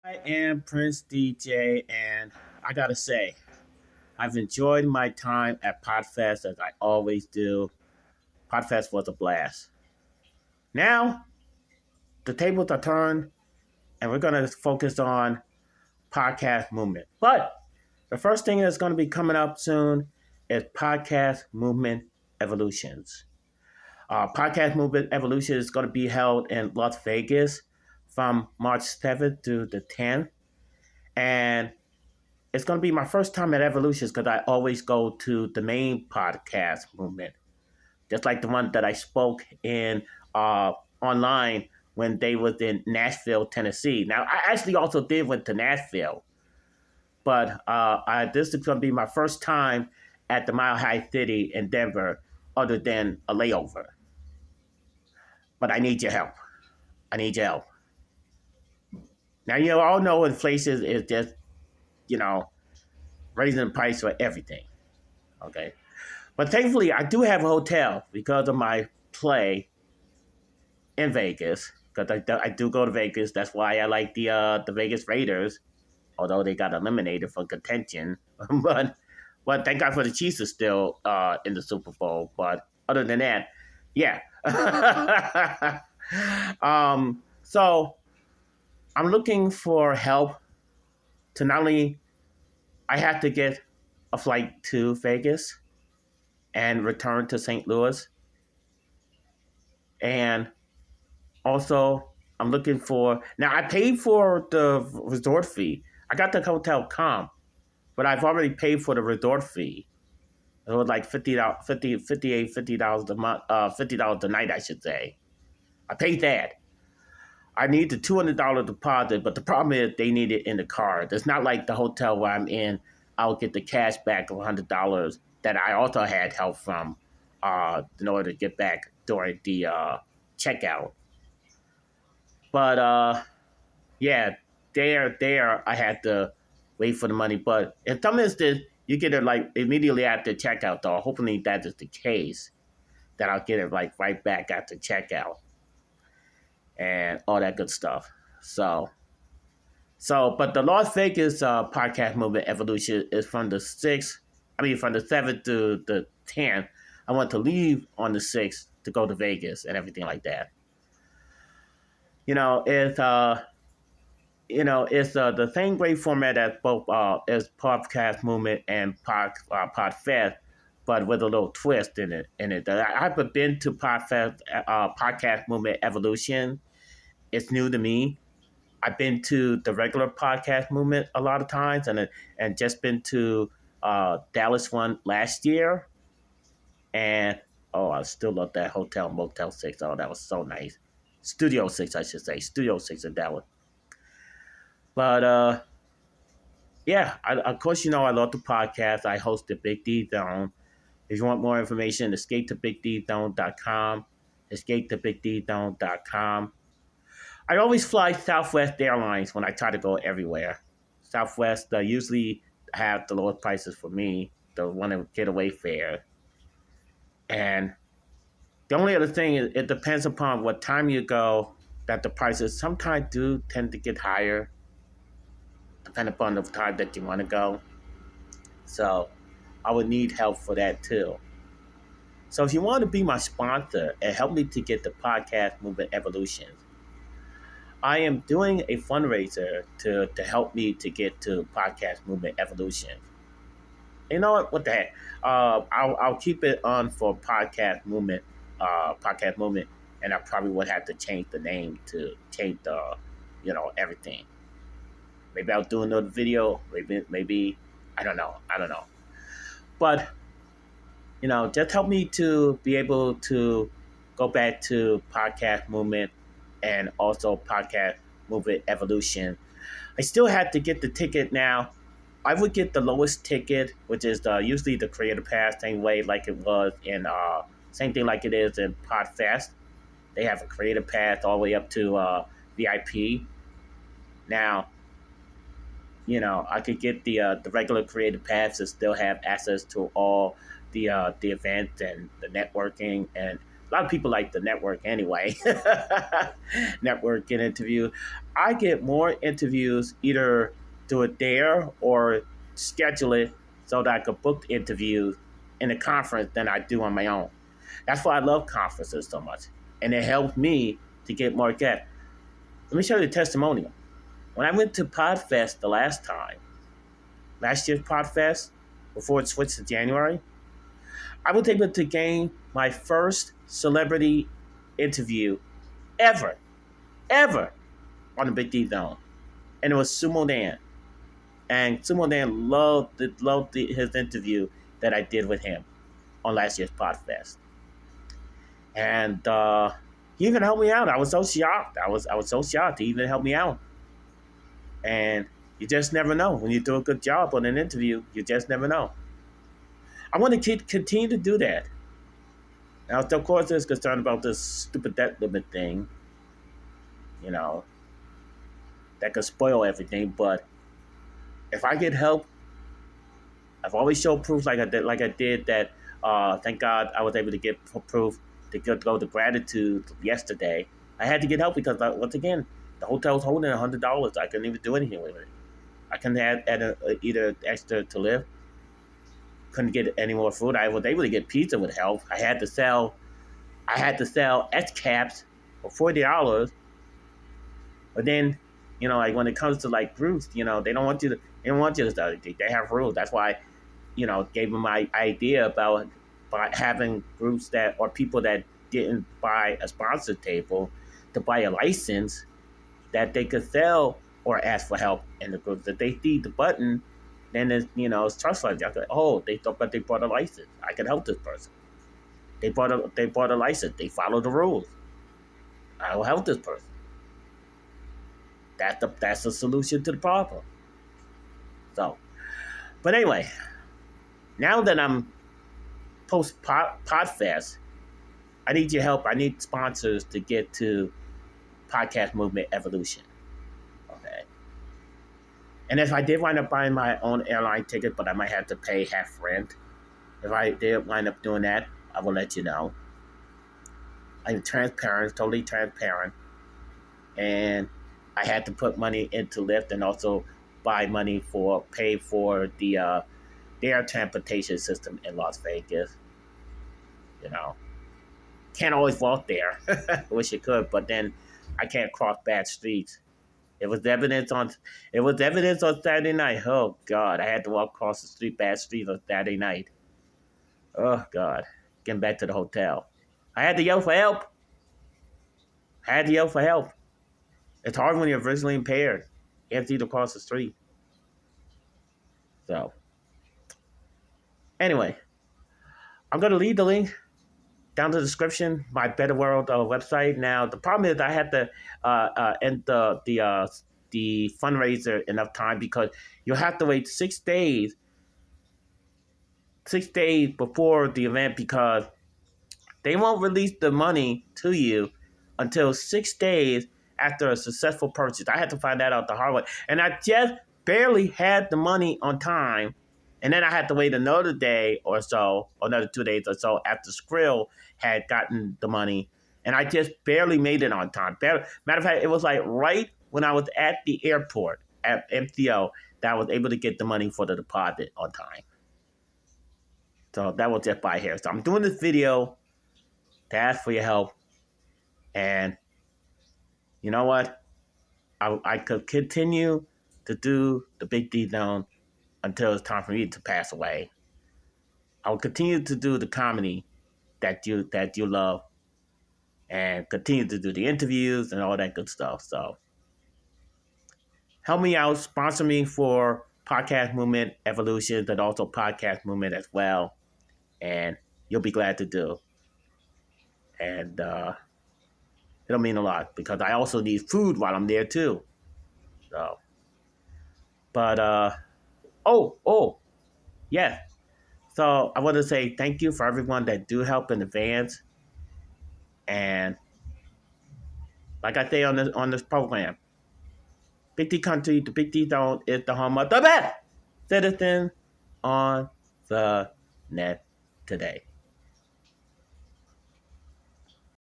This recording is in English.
I am Prince DJ, and I gotta say, I've enjoyed my time at Podfest as I always do. Podfest was a blast. Now, the tables are turned, and we're gonna focus on podcast movement. But the first thing that's gonna be coming up soon is podcast movement evolutions. Podcast movement evolution is gonna be held in Las Vegas from March 7th to the 10th. And it's going to be my first time at Evolutions because I always go to the main podcast movement, just like the one that I spoke in online when they was in Nashville, Tennessee. Now, I actually also did went to Nashville, but this is going to be my first time at the Mile High City in Denver, other than a layover. But I need your help. I need your help. Now, all know inflation is just, you know, raising the price for everything. Okay. But thankfully, I do have a hotel because of my play in Vegas. Because I do go to Vegas. That's why I like the Vegas Raiders, although they got eliminated for contention. but thank God for the Chiefs are still in the Super Bowl. But other than that, yeah. So I'm looking for help to not only I have to get a flight to Vegas and return to St. Louis. And also, I'm looking for now. I paid for the resort fee. I got the hotel comp, but I've already paid for the resort fee. It was like $50 a month, $50 a night, I should say. I paid that. I need the $200 deposit, but the problem is they need it in the card. It's not like the hotel where I'm in. I'll get the cash back of $100 that I also had help from in order to get back during the checkout. But yeah, there I had to wait for the money. But in some instances, you get it like immediately after checkout. Though hopefully that is the case, that I'll get it like right back after checkout and all that good stuff. But the Las Vegas podcast movement evolution is from the 6th. I mean, from the 7th to the 10th. I want to leave on the 6th to go to Vegas and everything like that. You know, it's the same great format as both as podcast movement and podfest, but with a little twist in it. I've been to podfest, podcast movement evolution. It's new to me. I've been to the regular podcast movement a lot of times, and just been to Dallas one last year, and I still love that hotel Motel 6. Oh, that was so nice. Studio 6, I should say. Studio 6 in Dallas. But yeah, of course, I love the podcast. I host the Big D Zone. If you want more information, escape to bigdzone.com. Escape to bigdzone.com. I always fly Southwest Airlines when I try to go everywhere. Southwest usually have the lowest prices for me, the one getaway fare. And the only other thing is it depends upon what time you go that the prices sometimes do tend to get higher, depending upon the time that you want to go. So I would need help for that too. So if you want to be my sponsor and help me to get the podcast movement evolution, I am doing a fundraiser to help me to get to podcast movement evolution. You know what? What the heck? I'll keep it on for podcast movement, and I probably would have to change the name to change the, everything. Maybe I'll do another video. Maybe I don't know. But just help me to be able to go back to podcast movement and also podcast movement evolution. I still have to get the ticket now. I would get the lowest ticket, which is usually the creator pass, same way like it was in same thing like it is in Podfest. They have a creator pass all the way up to VIP. Now, I could get the regular creator pass and still have access to all the events and the networking and A lot of people like the network anyway. Networking interview. I get more interviews either do it there or schedule it so that I could book the interviews in a conference than I do on my own. That's why I love conferences so much. And it helps me to get more guests. Let me show you a testimonial. When I went to PodFest the last time, last year's PodFest, before it switched to January, I was able to gain my first celebrity interview ever, ever on the Big D Zone. And it was Sumo Dan. And Sumo Dan loved his interview that I did with him on last year's PodFest. And he even helped me out. I was so shocked. I was so shocked. He even helped me out. And you just never know. When you do a good job on an interview, you just never know. I want to continue to do that. Now, of course, there's concern about this stupid debt limit thing, that could spoil everything. But if I get help, I've always showed proof like I did that. Thank God I was able to get proof to go to gratitude yesterday. I had to get help because, once again, the hotel was holding $100. I couldn't even do anything with it. I couldn't add either extra to live. Couldn't get any more food. I was able to get pizza with help. I had to sell S caps for $40. But then, like when it comes to like groups, they don't want you to start. They have rules. That's why, gave them my idea about having groups that or people that didn't buy a sponsor table to buy a license that they could sell or ask for help in the groups. If they see the button, then it's trustworthy. I go, oh, they bought a license. I can help this person. They bought a license. They follow the rules. I will help this person. That's the solution to the problem. So, but anyway, now that I'm post Podfest, I need your help. I need sponsors to get to Podcast Movement Evolution. Okay. And if I did wind up buying my own airline ticket, but I might have to pay half rent, if I did wind up doing that, I will let you know. I'm transparent, totally transparent. And I had to put money into Lyft and also pay for the air transportation system in Las Vegas. Can't always walk there. I wish it could, but then I can't cross bad streets. It was evidence on Saturday night. Oh God, I had to walk across the bad street on Saturday night. Oh God, getting back to the hotel, I had to yell for help. It's hard when you're visually impaired. You have to either cross the street. So, anyway, I'm gonna leave the link down in the description, my Better World website. Now, the problem is I had to end the fundraiser enough time because you'll have to wait 6 days before the event because they won't release the money to you until 6 days after a successful purchase. I had to find that out the hard way. And I just barely had the money on time. And then I had to wait another day or so, or another 2 days or so after Skrill had gotten the money. And I just barely made it on time. Matter of fact, it was like right when I was at the airport at MCO that I was able to get the money for the deposit on time. So that was just by here. So I'm doing this video to ask for your help. And you know what? I could continue to do the Big D Zone until it's time for me to pass away. I will continue to do the comedy that you love and continue to do the interviews and all that good stuff. So help me out, sponsor me for Podcast Movement Evolution and also Podcast Movement as well. And you'll be glad to do. And it'll mean a lot because I also need food while I'm there too. So, but yeah. So I want to say thank you for everyone that do help in advance. And like I say on this program, Big D Country, the Big D Zone is the home of the best citizen on the net today.